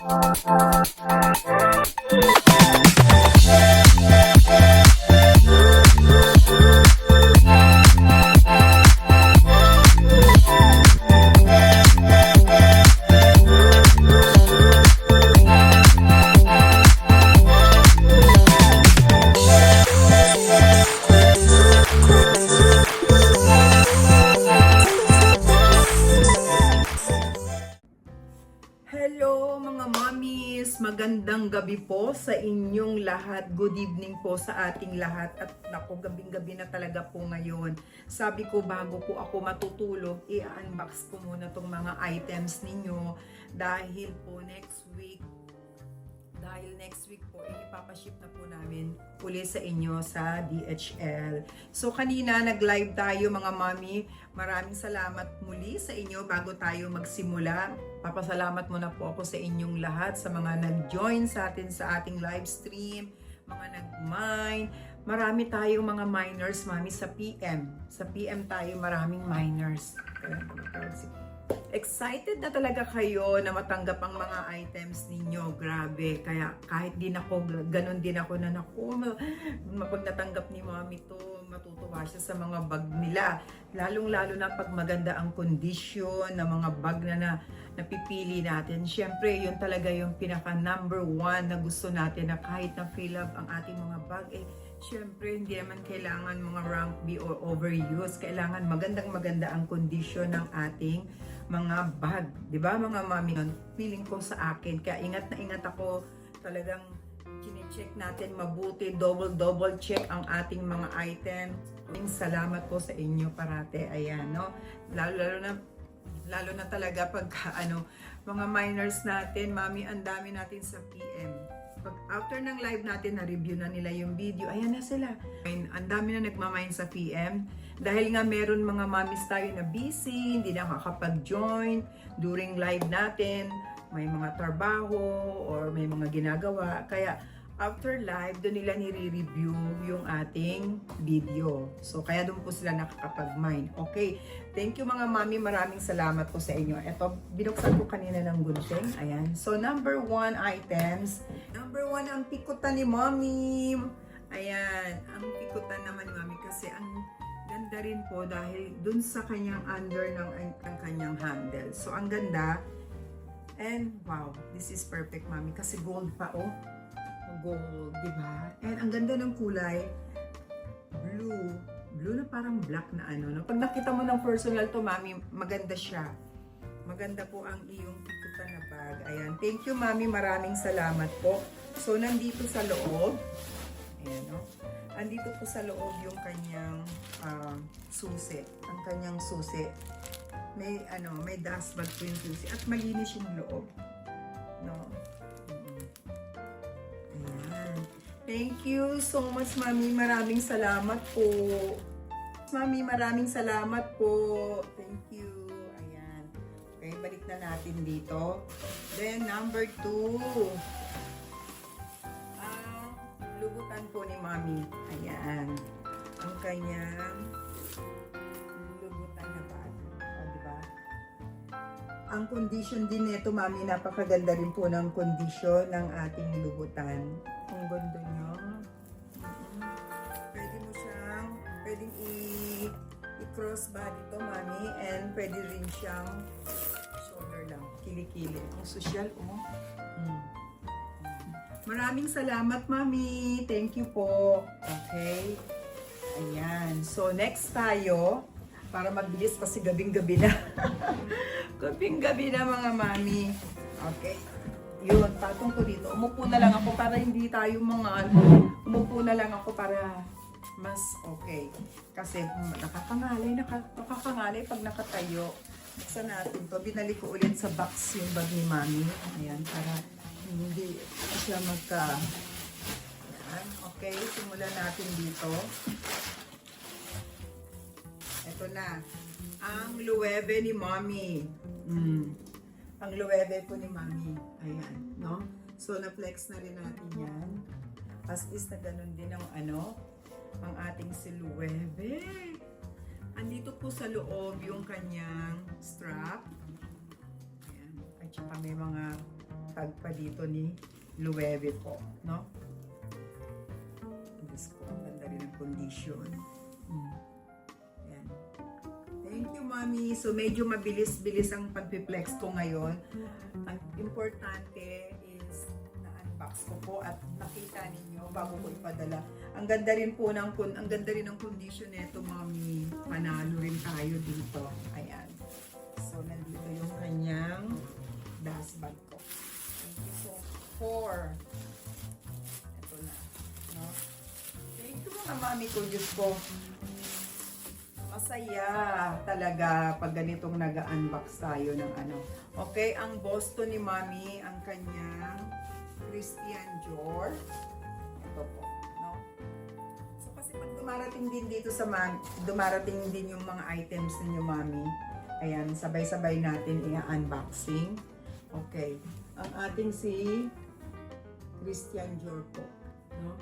Hello mga mommies! Magandang gabi po sa inyong lahat. Good evening po sa ating lahat. At naku, gabing-gabi na talaga po ngayon. Sabi ko bago po ako matutulog, i-unbox ko muna tong mga items ninyo. Dahil next week po, ipapaship na po namin uli sa inyo sa DHL. So kanina nag-live tayo mga mommy. Maraming salamat muli sa inyo bago tayo magsimula. Papasalamat muna po ako sa inyong lahat, sa mga nag-join sa atin sa ating live stream, mga nag-mine. Marami tayong mga miners, mami, sa PM. Sa PM tayo maraming miners. Excited na talaga kayo na matanggap ang mga items ninyo. Grabe. Kaya kahit din ako, ganun din ako na pag natanggap ni mami to, matutuwa siya sa mga bag nila. Lalong-lalo na pag maganda ang kondisyon ng mga bag na napipili natin. Siyempre, yun talaga yung pinaka number one na gusto natin, na kahit na fill up ang ating mga bag, siyempre, hindi naman kailangan mga rank B or overuse. Kailangan magandang-maganda ang kondisyon ng ating mga bag. Diba mga mami? Feeling ko sa akin. Kaya ingat na ingat ako. Talagang chine-check natin mabuti. Double check ang ating mga item. Salamat po sa inyo parate. Ayan, no? Lalo na talaga pagka mga miners natin, mami, ang dami natin sa PM. Pag after ng live natin, na-review na nila yung video, ayan na sila. Ang dami na nagmamine sa PM. Dahil nga meron mga mommies tayo na busy, hindi nakakapag-join during live natin, may mga trabaho or may mga ginagawa. Kaya after live, doon nila nire-review yung ating video. So kaya doon po sila nakakapag-mine. Okay, thank you mga mami, maraming salamat po sa inyo. Ito, binuksan ko kanina ng gunting. Ayan. So number 1 items. Number 1 ang pikutan ni mami. Ayan, ang pikutan naman ni mami kasi ang ganda rin po dahil dun sa kanyang under ng ang kanyang handle. So ang ganda. And wow, this is perfect mami kasi gold pa oh. Gold, di ba? And ang ganda ng kulay, blue na parang black na no? Pag nakita mo ng personal to, mami, maganda siya. Maganda po ang iyong pikutan na bag. Ayan, thank you, mami, maraming salamat po. So, nandito sa loob, ayan, no? Andito po sa loob yung kanyang susi. Ang kanyang susi. May dust bag po yung susi. At malinis yung loob. No? Thank you so much, mami. Maraming salamat po. Mami, maraming salamat po. Thank you. Ayan. Okay, balik na natin dito. Then, number 2. Ang lubutan po ni mami. Ayan. Ang kanyang lubutan na bag. O, diba? Ang condition din nito, mami, napakaganda rin po ng condition ng ating lubutan. Ang ganda niya. Pwede mo siyang, pwedeng i-cross body to, mami, and pwede rin siyang shoulder lang, kilikili. Ang social, oh. Maraming salamat, mami. Thank you po. Okay. Ayan. So, next tayo, para mabilis kasi gabing-gabi na. Gabing-gabi na, mga mami. Okay. Yun, patong ko dito. Umupo na lang ako para hindi tayo umupo na lang ako para mas okay. Kasi nakakangalay pag nakatayo. Buksan natin to. Binalik ko ulit sa box yung bag ni mami. Ayan, para hindi siya Ayan, okay. Simulan natin dito. Ito na. Ang luwebe ni mami. Ang luwebe po ni mami. Ayan, no? So, na-flex na rin natin yan. As is na ganun din ang ang ating siluwebe. Andito po sa loob yung kanyang strap. Ayan. At saka may mga tag pa dito ni Loewe po, no? Diyos ko, ang ganda rin ang condition. Yan. Thank you, Mami. So, medyo mabilis-bilis ang pag-flex ko ngayon. Ang importante is na-unbox ko po at nakita ninyo bago ko ipadala. Ang ganda rin po ng condition nito, Mami. Panalo rin tayo dito. Ayan. So, nandito yung kanyang dust bag ko. Thank you so for. Ito na. No? Thank you mga Mami ko. Diyos ko. Masaya talaga pag ganitong nag-unbox tayo ng ano. Okay, ang Boston ni Mami, ang kanyang Christian Dior. Ito po, no? So kasi pag dumarating din dito sa dumarating din yung mga items ninyo, Mami. Ayan, sabay-sabay natin i-unboxing. Okay, ang ating si Christian Dior po, no?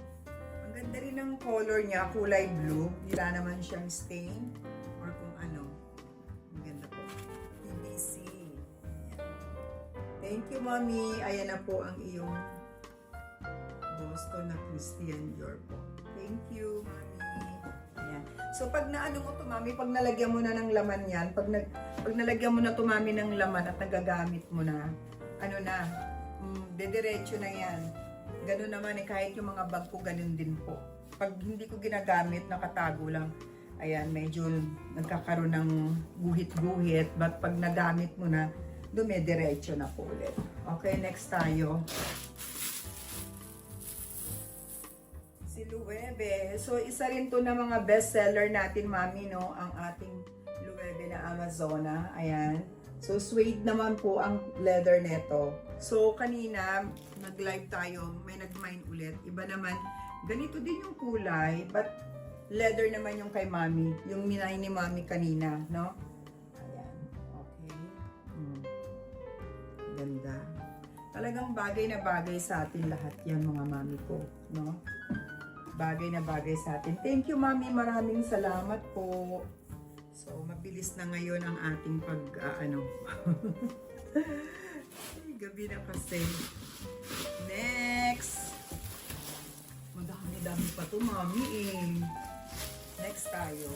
Ang ganda rin ng color niya, kulay blue. Wala naman siyang stain or kung ano. Ang ganda po. PVC. Thank you, Mommy. Ayan na po ang iyong Boston na Christian Dior po. Thank you, Mommy. Ayan. So, pag naano mo to, Mommy, pag nalagyan mo na ng laman yan, pag nalagyan mo na to, Mommy, ng laman at nagagamit mo na, ano na, dediretso na yan. Ganun naman kahit yung mga bag ko, ganun din po. Pag hindi ko ginagamit, nakatago lang. Ayan, medyo nagkakaroon ng guhit-guhit. But pag nagamit mo na, dumidiretso na po ulit. Okay, next tayo. Si Loewe. So, isa rin to na mga bestseller natin, Mami, no? Ang ating Loewe na Amazona. Ayan. So, suede naman po ang leather neto. So, kanina, nag-live tayo, may nag-mine ulit. Iba naman, ganito din yung kulay, but leather naman yung kay Mami. Yung minay ni Mami kanina, no? Ayan, okay. Ganda. Talagang bagay na bagay sa atin lahat yan, mga Mami ko, no? Bagay na bagay sa atin. Thank you, Mami. Maraming salamat po. So, mabilis na ngayon ang ating pag-ano. Gabi na kasi. Next! Madami-dami pa to, Mami, eh. Next tayo.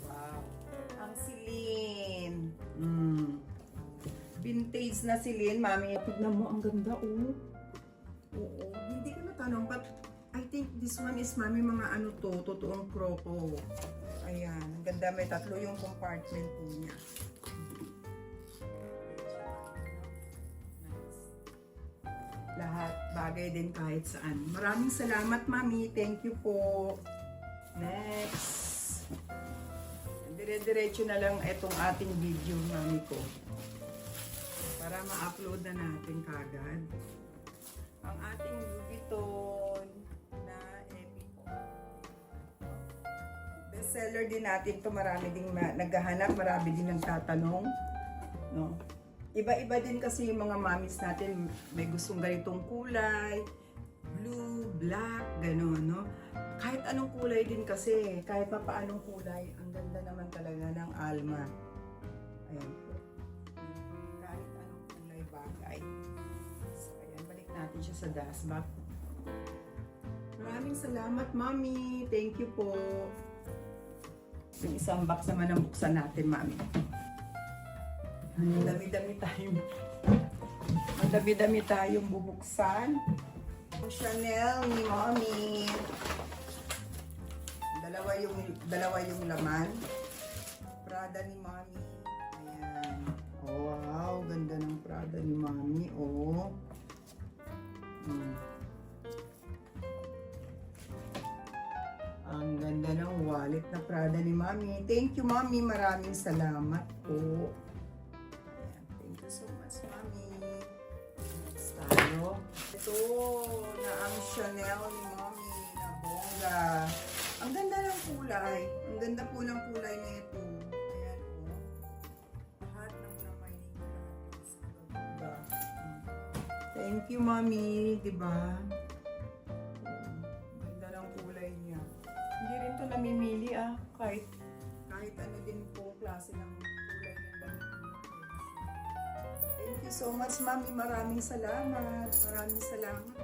Wow! Ang Celine. Vintage na Celine, Mami. Tignan mo, ang ganda, oh. Oo. Hindi ko natanong, but I think this one is, Mami, mga ano to, totoong cropo. Ayan, ang ganda, may tatlo yung compartment niya. Nice. Lahat, bagay din kahit saan. Maraming salamat, Mami. Thank you po. Next. Dire-diretso na lang itong ating video, Mami ko. Para ma-upload na natin kagad. Ang ating Louis Vuitton na Epico. Bestseller din natin to, marami ding naghahanap, marami din nagtatanong, no? Iba-iba din kasi yung mga mommies natin, may gustong ganitong kulay, blue, black, gano'n, no? Kahit anong kulay din kasi, kahit pa paanong kulay, ang ganda naman talaga ng Alma. Ayan po. Kahit anong kulay bagay. So, ayan, balik natin siya sa dust bag. Maraming salamat, Mami. Thank you po. Yung isang box naman ang buksan natin, Mami. Ang dami-dami tayong bubuksan. Ang Chanel ni Mami. Dalawa yung laman. Prada ni Mami. Ayan. Oh, wow, ganda ng Prada ni Mami. Oh. Ang ganda ng wallet na Prada ni Mami. Thank you, Mami. Maraming salamat po. Ayan. Thank you so much, Mami. Next tayo. Ito na ang Chanel ni Mami na bongga. Ang ganda ng kulay. Ang ganda po ng kulay na ito. Ayan, oh. Lahat ng lamay ninyo. Diba? Thank you, Mami. Diba? Hindi rin to namimili, kahit ano din po klase ng kulay you so much, Mami. Maraming salamat. Maraming salamat po.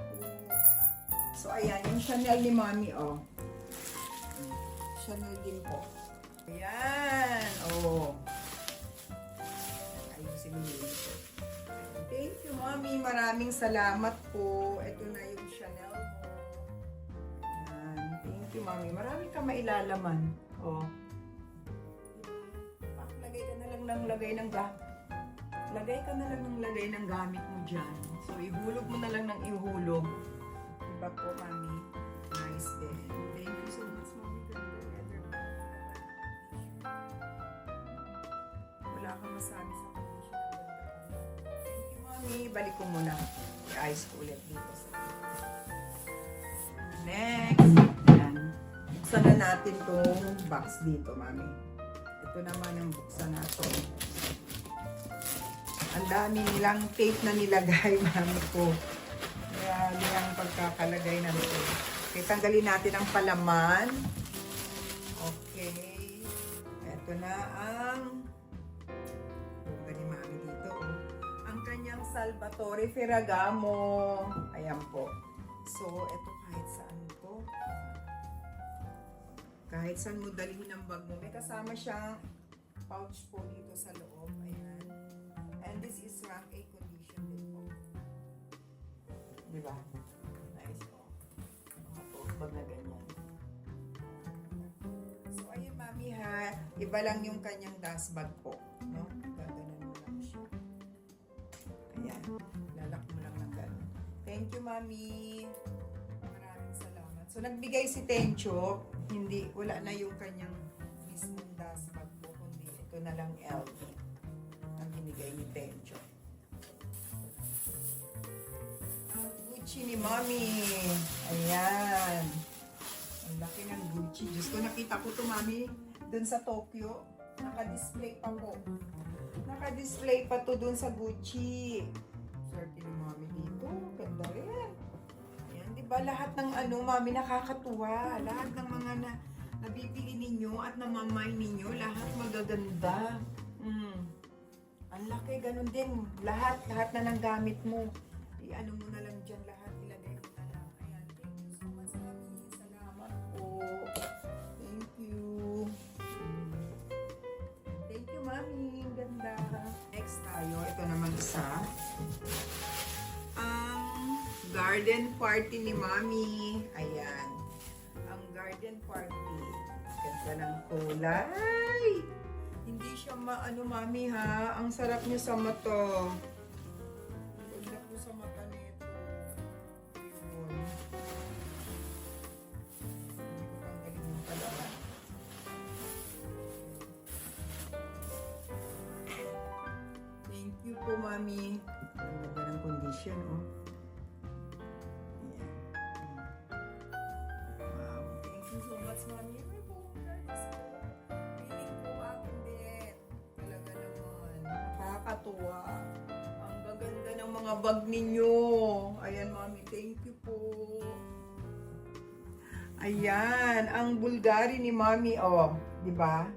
So, ayan. Yung Chanel ni Mami, oh. Chanel din po. Ayan. Oh. Ayusin mo yun. Thank you, Mami. Maraming salamat po. Ito na yung Chanel mo. Ayan. Thank you, Mami. Marami ka mailalaman. Oh. Lagay ka na lang ng lagay ng gamit. Lagay ka na lang ng lagay ng gamit mo dyan. So, ihulog mo na lang ng ihulog. Diba po, Mami? Nice din. Thank you so much, Mami. Wala kang masabi sa condition ng ganda. Thank you, Mami. Balik ko muna. I-ayos ko ulit dito sa next. Ayan. Buksan na natin tong box dito, Mami. Ito naman ang buksan natin. Ang dami nilang tape na nilagay, Mami ko. Kaya nilang pagkakalagay ng tape. Okay, tanggalin natin ang palaman. Okay. Ito na ang buka ni Mami dito. Ang kanyang Salvatore Ferragamo. Ayan po. So, ito kahit saan to. Kahit saan mo dalhin ang bag mo. May kasama siyang pouch po dito sa loob. Ayan. And this is rank A condition din po. Diba? Nice po. Mga tote bag na ganyan. So, ayun, Mami, ha. Iba lang yung kanyang dust bag po. No? Gaganan mo lang siya. Ayan. Lalak mo lang ng ganun. Thank you, Mami. Maraming salamat. So, nagbigay si Tencho. Hindi, wala na yung kanyang mismong dust bag po. Kundi ito na lang LV. Ang binigay ni Tencho. Ang Gucci ni Mami. Ayan. Ang laki ng Gucci. Diyos ko, nakita ko to, Mami, dun sa Tokyo. Naka-display pa po. Naka-display pa to dun sa Gucci. Swerte ni Mami dito. Ganda rin. Ayan, di ba lahat ng ano, Mami, nakakatuwa. Lahat ng mga nabibili ninyo at namamay ninyo, lahat magaganda. Ang laki, ganun din. Lahat na ng gamit mo. I-ano mo na lang dyan lahat. Ilagay mo na lang. Ayan, thank you so much, Mami. Salamat po. Thank you. Thank you, Mami. Ang ganda. Next tayo. Ito naman isa. Ang garden party ni Mami. Ayan. Ang garden party. Ganda ng kulay. Hindi siya maano, Mami, ha. Ang sarap niya sa mata. Ganda po sa mata nito. Yun. Hindi ko tanggalin yung talaga. Thank you po, Mami. Ang ganda ng condition, oh. Ayan. Wow. Thank you so much, Mami. Nakakatuwa. Ang gaganda ng mga bag ninyo. Ayan, Mami. Thank you po. Ayan. Ang Bulgari ni Mami. Oh, di ba?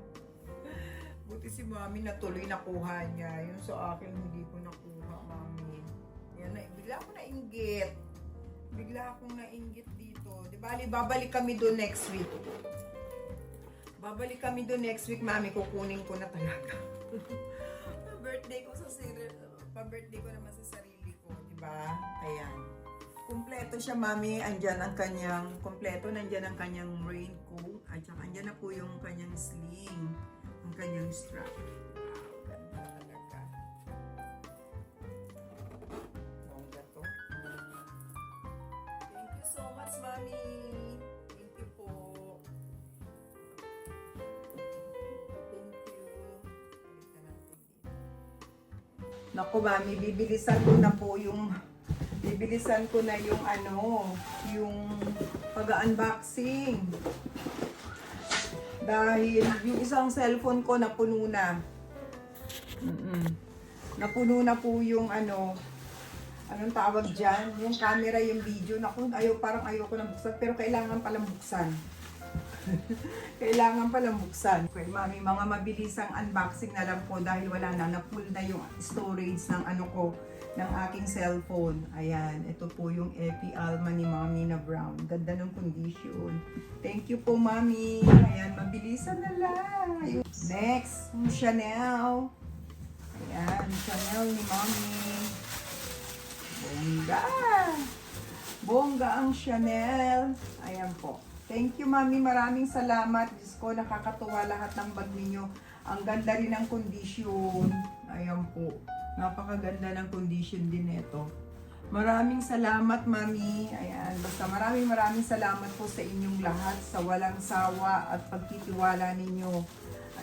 Buti si Mami natuloy nakuha niya. Yung sa akin, hindi ko nakuha, Mami. Ayan, bigla ako nainggit. Bigla akong nainggit dito. Di ba? Babalik kami doon next week. Babalik kami doon next week, Mami. Kukunin ko na talaga. Birthday ko pa-birthday ko naman sa sarili ko, di ba? Ayan. Kumpleto siya, Mami. Andyan ang kanyang kumpleto, nandiyan ang kanyang raincoat at saka andyan na po yung kanyang sling, ang kanyang strap. Wow, ganda talaga. Bongga to. Thank you so much, Mami. Thank you po. Naku, Mami, bibilisan ko na yung ano, yung pag-unboxing. Dahil yung isang cellphone ko napuno na. Napuno na po yung ano, anong tawag dyan? Yung camera, yung video. Naku, parang ayoko nang buksan, pero kailangan palang buksan. Kailangan palang buksan. Okay, mami, mga mabilisang unboxing na lang po dahil wala na full na yung storage ng ano ko, ng aking cellphone. Ayan, ito po yung Epi Alma ni Mami na brown. Ganda ng condition. Thank you po, Mami. Ayan, mabilisan na lang. Ayun. Next, yung Chanel. Ayan, Chanel ni Mami. Bongga! Bongga ang Chanel. Ayan po. Thank you, Mami. Maraming salamat. Diyos ko, nakakatuwa lahat ng bag ninyo. Ang ganda rin ng condition. Ayan po. Napakaganda ng condition din ito. Maraming salamat, Mami. Ayan. Basta maraming salamat po sa inyong lahat sa walang sawa at pagtitiwala ninyo.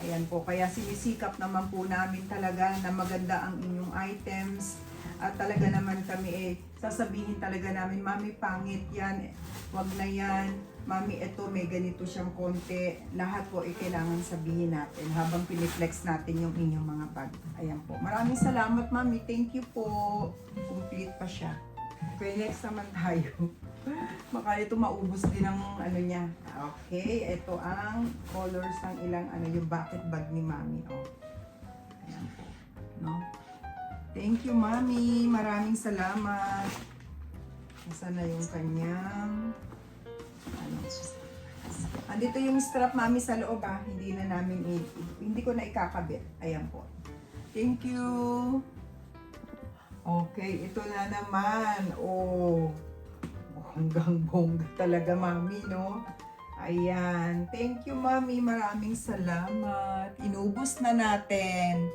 Ayan po. Kaya sinisikap naman po namin talaga na maganda ang inyong items. At talaga naman kami sasabihin talaga namin, Mami, pangit yan. Wag na yan. Mami, ito may ganito siyang konti. Lahat po kailangan sabihin natin habang piniflex natin yung inyong mga bag. Ayan po. Maraming salamat, Mami. Thank you po. Complete pa siya. Okay, next naman tayo. Baka ito maubos din ang ano niya. Okay, ito ang colors ng ilang ano yung bucket bag ni Mami. Oh. Ayan po. No? Thank you, Mami. Maraming salamat. Nasaan na yung kanyang ano. Andito yung strap, Mami, sa loob ha. Hindi na namin hindi ko na ikakabit. Ayan po. Thank you. Okay, ito na naman. Oh. Hanggang bongga talaga, Mami, no? Ayan. Thank you, Mami. Maraming salamat. Inubos na natin.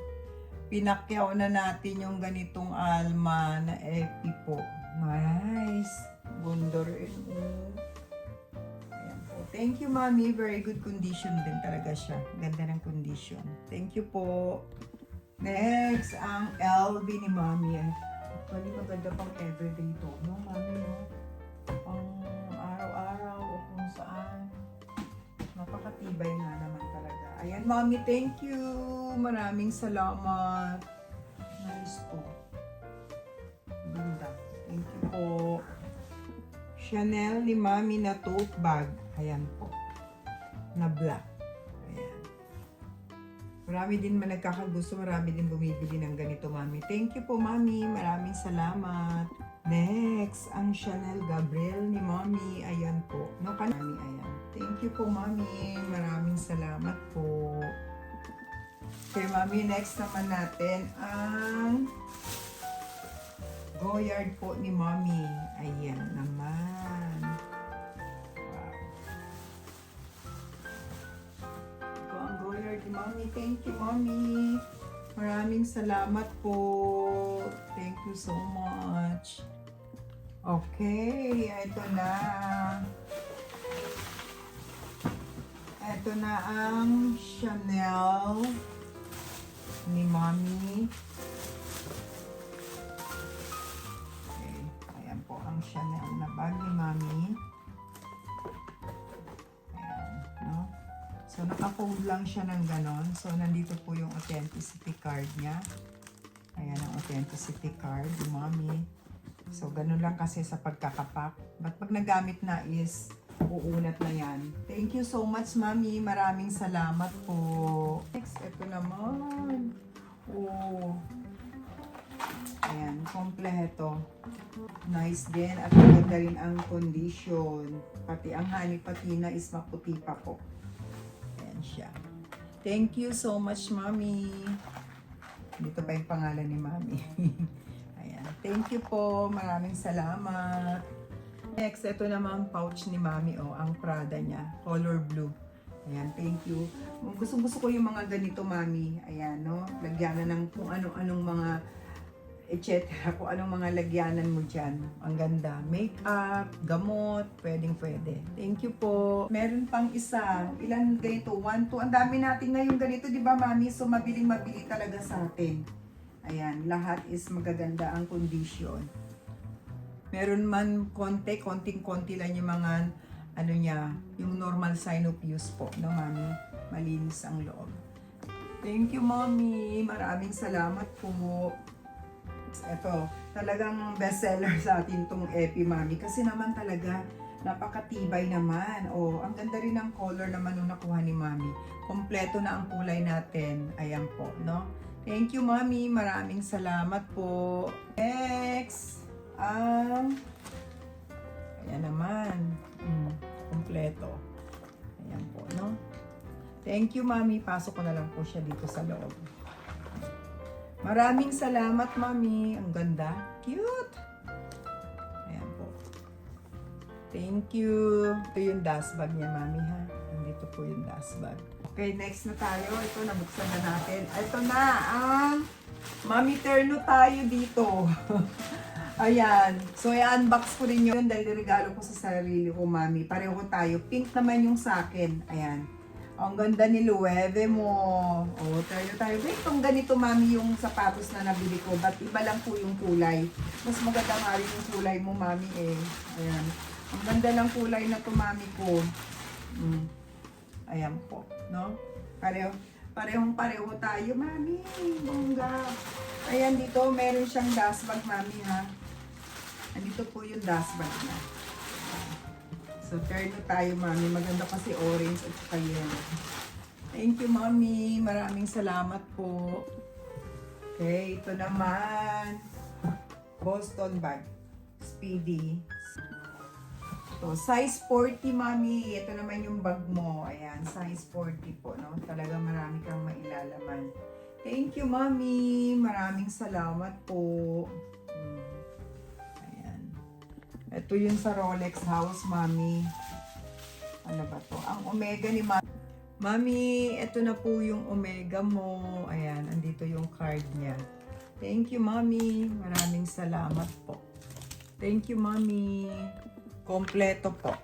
Pinakyaw na natin yung ganitong Alma na Epi po. Nice. Ganda rin. Ayan po. Thank you, Mami. Very good condition din talaga siya. Ganda ng condition. Thank you po. Next, ang LV ni Mami. Actually, maganda pang everyday to. No, Mami, no? Pang araw-araw o kung saan. Napakatibay nga naman talaga. Ayan, Mami, thank you. Maraming salamat. Nice po. Ganda. Thank you po. Chanel ni Mami na tote bag. Ayan po. Na black. Ayan. Marami din man nagkakagusto. Marami din bumibili ng ganito, Mami. Thank you po, Mami. Maraming salamat. Next, ang Chanel Gabriel ni Mami. Ayan po. No, Mami, ayan. Thank you po, Mami. Maraming salamat po. Okay, Mami, next naman natin ang Goyard po ni Mami. Ayan naman. Wow. Ito ang Goyard ni Mami. Thank you, Mami. Maraming salamat po. Thank you so much. Okay, ito na. Ito na ang Chanel ni Mami. Okay, ayan po ang Chanel na bag ni Mami. Ayan, no? So, naka-fold lang siya ng ganon. So, nandito po yung authenticity card niya. Ayan ang authenticity card ni Mami. So, ganun lang kasi sa pagkakapak. But pag nagamit na is uunat na yan. Thank you so much, Mami. Maraming salamat po. Next, ito naman. Oh. Ayan, kompleto. Nice din. At maganda rin ang condition. Pati ang honey patina is maputi pa po. Ayan siya. Thank you so much, Mami. Dito pa yung pangalan ni Mami. Ayan. Thank you po. Maraming salamat. Next, ito naman pouch ni Mami. Oh, ang Prada niya. Color blue. Ayan, thank you. Gusto ko yung mga ganito, Mami. Ayan, no? Lagyanan ng kung anong mga etc. Kung anong mga lagyanan mo dyan. Ang ganda. Makeup, gamot, pwede. Thank you po. Meron pang isa. Ilan ganito? 1, 2. Ang dami natin ngayon ganito, di ba, Mami? So, mabiling-mabili talaga sa atin. Ayan, lahat is magaganda ang condition. Meron man konting-konti lang yung mga, ano niya, yung normal sign of use po, no, Mami? Malinis ang loob. Thank you, Mami. Maraming salamat po. Ito, talagang bestseller sa atin tong Epi, Mami. Kasi naman talaga, Napakatibay naman. Oh, ang ganda rin ng color naman nung nakuha ni Mami. Kompleto na ang kulay natin. Ayan po, no? Thank you, Mami. Maraming salamat po. Next, ayan naman. Kompleto. Ayan po, no? Thank you, Mami. Pasok ko na lang po siya dito sa loob. Maraming salamat, Mami. Ang ganda. Cute. Ayan po. Thank you. Ito yung dust bag niya, Mami, ha? Nandito po yung dust bag. Okay, next na tayo. Ito, nabuksan na natin. Ito na, Mami Terno tayo dito. Ayan. So, i-unbox ko rin yun dahil regalo ko sa sarili ko, Mami. Pareho tayo. Pink naman yung sa akin. Ayan. Ang ganda ni Loewe mo. Oh, tayo. Wait, itong ganito, Mami, yung sapatos na nabili ko. But iba lang po yung kulay. Mas maganda nga rin yung kulay mo, Mami, eh. Ayan. Ang ganda ng kulay na to, Mami ko. Ayan po, no? Parehong-pareho tayo, Mami. Bongga. Ayan, dito, meron siyang dust bag, Mami, ha? Andito po yung dust bag niya. So, turn tayo, Mami. Maganda kasi orange at saka yellow. Thank you, Mami. Maraming salamat po. Okay, ito naman. Boston bag. Speedy. So, size 40, Mami. Ito naman yung bag mo. Ayan, size 40 po, no? Talaga marami kang mailalaman. Thank you, Mami. Maraming salamat po. Ito yun sa Rolex House, Mami. Ano ba to? Ang Omega ni Mami. Mami, ito na po yung Omega mo. Ayan, andito yung card niya. Thank you, Mami. Maraming salamat po. Thank you, Mami. Kompleto po.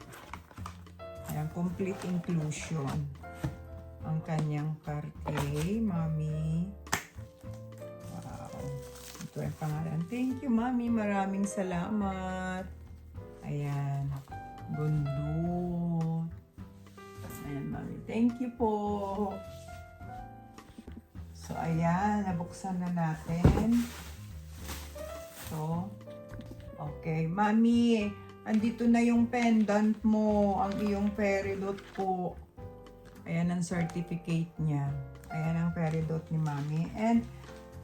Ayan, complete inclusion. Ang kanyang carte, Mami. Wow. Ito yung pangalan. Thank you, Mami. Maraming salamat. Ayan. Gundo. Ayan, Mami. Thank you po. So, ayan. Nabuksan na natin. So, okay. Mami, andito na yung pendant mo. Ang iyong peridot po. Ayan ang certificate niya. Ayan ang peridot ni Mami. And,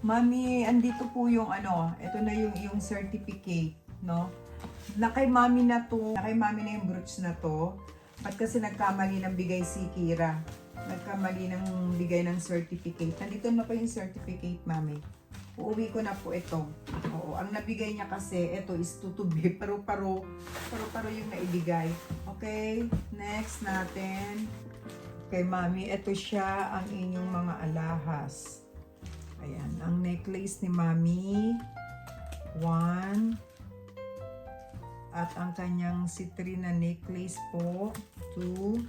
Mami, andito po yung ito na yung iyong certificate, no? Na kay Mami na to, na kay Mami na yung brooch na to. At kasi nagkamali ng bigay si Kira. Nagkamali ng bigay ng certificate. Nandito na po yung certificate, Mami. Uuwi ko na po ito. Oo, ang nabigay niya kasi, ito is tutubi. Paro-paro yung naibigay. Okay, next natin. Kay Mami, ito siya ang inyong mga alahas. Ayan, ang necklace ni Mami. 1. At ang kanyang citrine na necklace po. 2.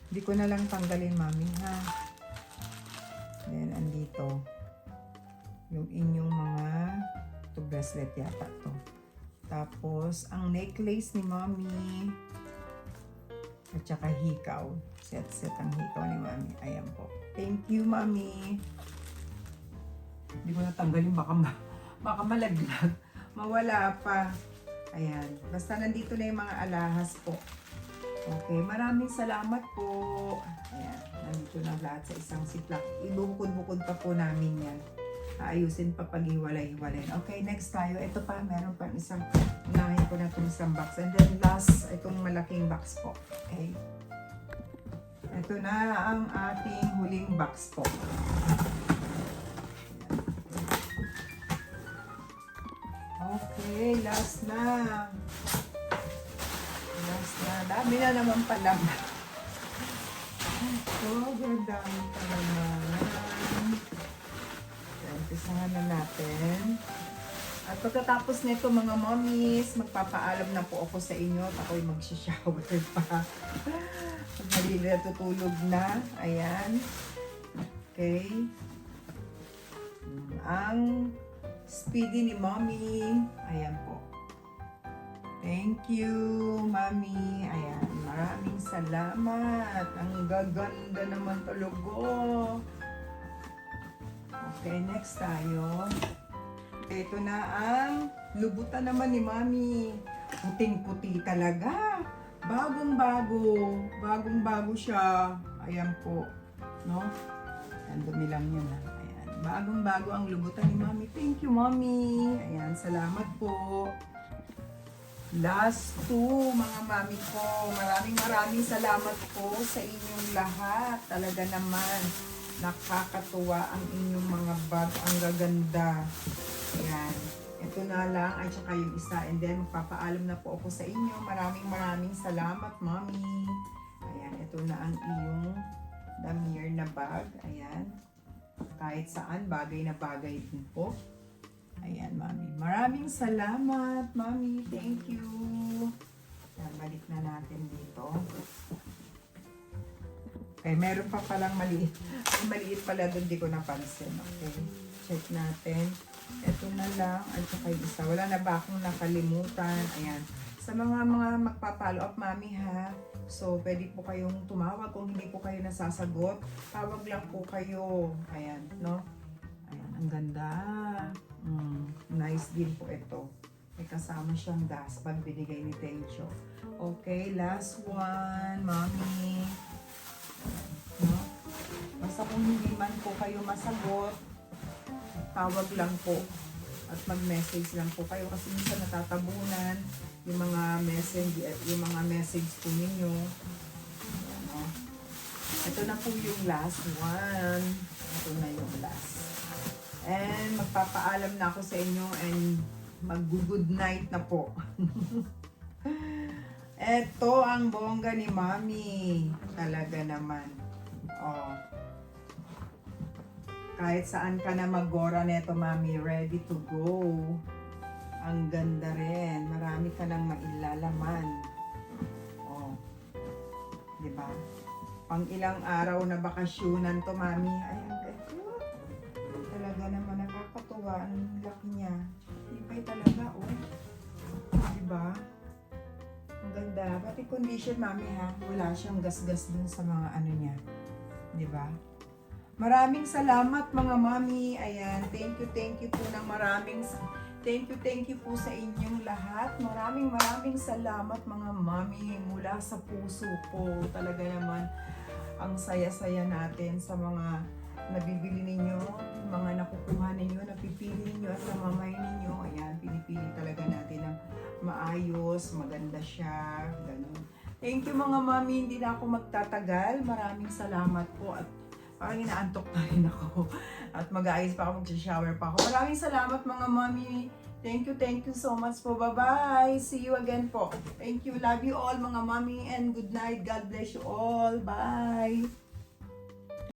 Hindi ko na lang tanggalin, Mami, ha? Then, andito. Yung inyong mga bracelet yata to. Tapos, ang necklace ni Mami. At saka hikaw. Set ang hikaw ni Mami. Ayan po. Thank you, Mami. Hindi ko natanggalin. Baka malaglag. Mawala pa. Ayan. Basta nandito na yung mga alahas po. Okay. Maraming salamat po. Ayan. Nandito na lahat sa isang siplak. Ibukod-bukod pa po namin yan. Aayusin pa pag-iwalay-iwalay. Okay. Next tayo. Ito pa. Meron pa isang. Unahin ko na itong isang box. And then last, itong malaking box po. Okay. Ito na ang ating huling box po. Okay, last na. Dami na naman pala. Sobrang dami pa naman. Umpisahan na natin. At pagkatapos nito, mga mommies, magpapaalam na po ako sa inyo at ako'y mag-shower pa. Pag halili na tutulog na. Ayan. Okay. Ang Speedy ni Mommy. Ayan po. Thank you, Mommy. Ayan. Maraming salamat. Ang gaganda naman talaga. Okay, next tayo. Ito na ang lubutan naman ni Mommy. puting-puti talaga. Bagong-bago. Bagong-bago siya. Ayan po. No? Ayan, dumi lang yun ha. Ayan. Bagong-bago ang lubutan ni Mami. Thank you, Mami. Ayan, salamat po. Last two, mga mami ko. Maraming salamat po sa inyong lahat. Talaga naman, nakakatuwa ang inyong mga bag. Ang gaganda. Ayan. Ito na lang, at saka yung isa. And then, magpapaalam na po ako sa inyo. Maraming salamat, Mami. Ayan, ito na ang iyong damier na bag. Ayan. Kahit saan, bagay na bagay din po. Ayan, Mami. Maraming salamat, Mami. Thank you. Ayan, balik na natin dito. Okay, meron pa palang maliit. Ay, maliit pala doon, di ko napansin. Okay, check natin. Ito na lang, at saka yung isa. Wala na ba akong nakalimutan? Ayan. Sa mga magpa-follow up, Mami, ha? So, pwede po kayong tumawag kung hindi po kayo nasasagot. Tawag lang po kayo. Ayan, no? Ayan, ang ganda. Nice din po ito. May kasama siyang gas pag binigay ni Tencho. Okay, last one, Mami. No? Basta kung hindi man po kayo masagot, tawag lang po. At mag-message lang po kayo kasi minsan natatabunan yung mga message po ninyo. Ayan, no? Ito na po yung last one. Ito na yung last. And magpapaalam na ako sa inyo and mag-good night na po. Ito ang bongga ni Mami. Talaga naman. Oh. Kahit saan ka na mag-gora neto, Mami, ready to go. Ang ganda rin. Marami ka nang mailalaman. Oh. 'Di ba? Pang ilang araw na bakasyonan to, Mami. Ay, ang ganda. Talaga naman nakakatuwa. Ang laki niya. Ibay talaga, oh. Diba? Ang ganda. Pati condition, Mami, ha? Wala siyang gas-gas dun sa mga ano niya. Diba? Maraming salamat, mga Mami. Ayan. Thank you po ng maraming. Thank you po sa inyong lahat. Maraming salamat, mga Mami. Mula sa puso ko. Talaga naman, ang saya-saya natin sa mga nabibili ninyo, mga nakukuha ninyo, napipili ninyo at namamay ninyo. Ayan, pinipili talaga natin ng maayos, maganda siya, ganun. Thank you, mga Mami, hindi na ako magtatagal. Maraming salamat po at parang inaantok na rin ako. At mag-aayos pa ako, mag-shower pa ako. Maraming salamat, mga Mami. Thank you so much po. Bye-bye. See you again po. Thank you. Love you all, mga Mami, and good night. God bless you all. Bye.